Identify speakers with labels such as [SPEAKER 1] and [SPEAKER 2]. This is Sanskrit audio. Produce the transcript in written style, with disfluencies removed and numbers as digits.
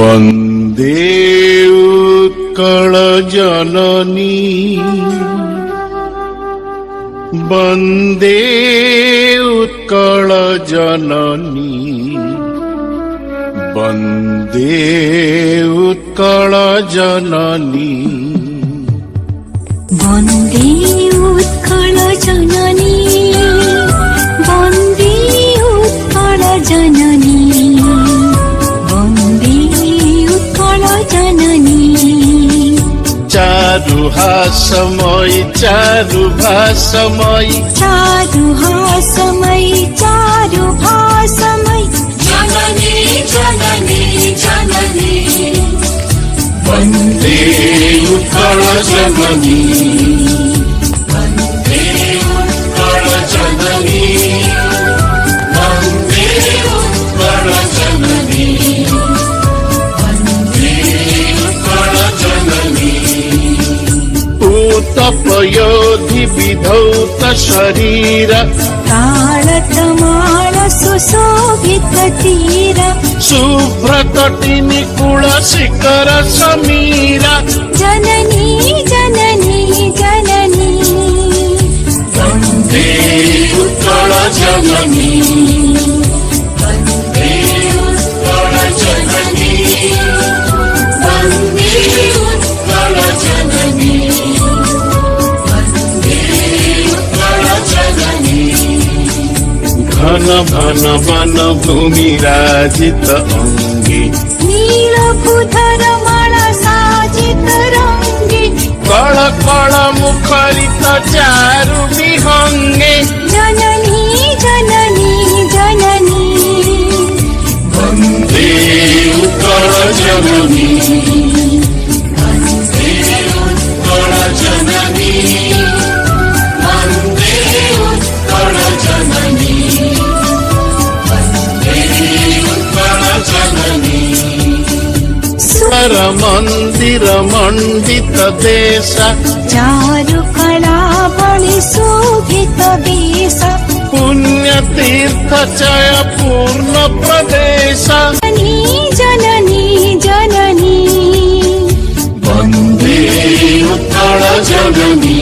[SPEAKER 1] वन्दे उत्कल जननी वन्दे उत्कल जननी वन्दे उत्कल जननी
[SPEAKER 2] वन्दे उत्कल जननी वन्दे उत्कल जननी वन्दे उत्कल जननी
[SPEAKER 1] चारुहासमयी चारुभासमयी
[SPEAKER 2] चारुहासमयी चारुभासमयी जननी जननी जननी
[SPEAKER 1] वन्दे उत्कल जननी वन्दे उत्कल जननी वन्दे उत्कल जननी वन्दे उत्कल जननी उत्तपयोधि विधौत शरीर
[SPEAKER 2] ताळतमाळ सुशोभित तीर
[SPEAKER 1] शुभ्रतटिनी कुल शिखर समीरा
[SPEAKER 2] जननी जननी जननी
[SPEAKER 1] वन्दे उत्कल जननी वन्दे उत्कल जननी वन्दे उत्कल जननी वन्दे उत्कल जननी घन घन वन भूमि राजित अंगे
[SPEAKER 2] नीलभूधर माला साजित रंगे
[SPEAKER 1] कळ कळ मुखरित चारु विहंगे
[SPEAKER 2] जननी जननी जननी
[SPEAKER 1] वन्दे उत्कल जननी वन्दे उत्कल जननी वन्दे उत्कल जननी वन्दे उत्कल जननी स्वर मंदिर मंडित देश
[SPEAKER 2] चारु कला बलि शोभित वेश
[SPEAKER 1] पुण्य तीर्थ चय पूर्ण प्रदेश
[SPEAKER 2] जननी जननी जननी
[SPEAKER 1] वन्दे उत्कल जननी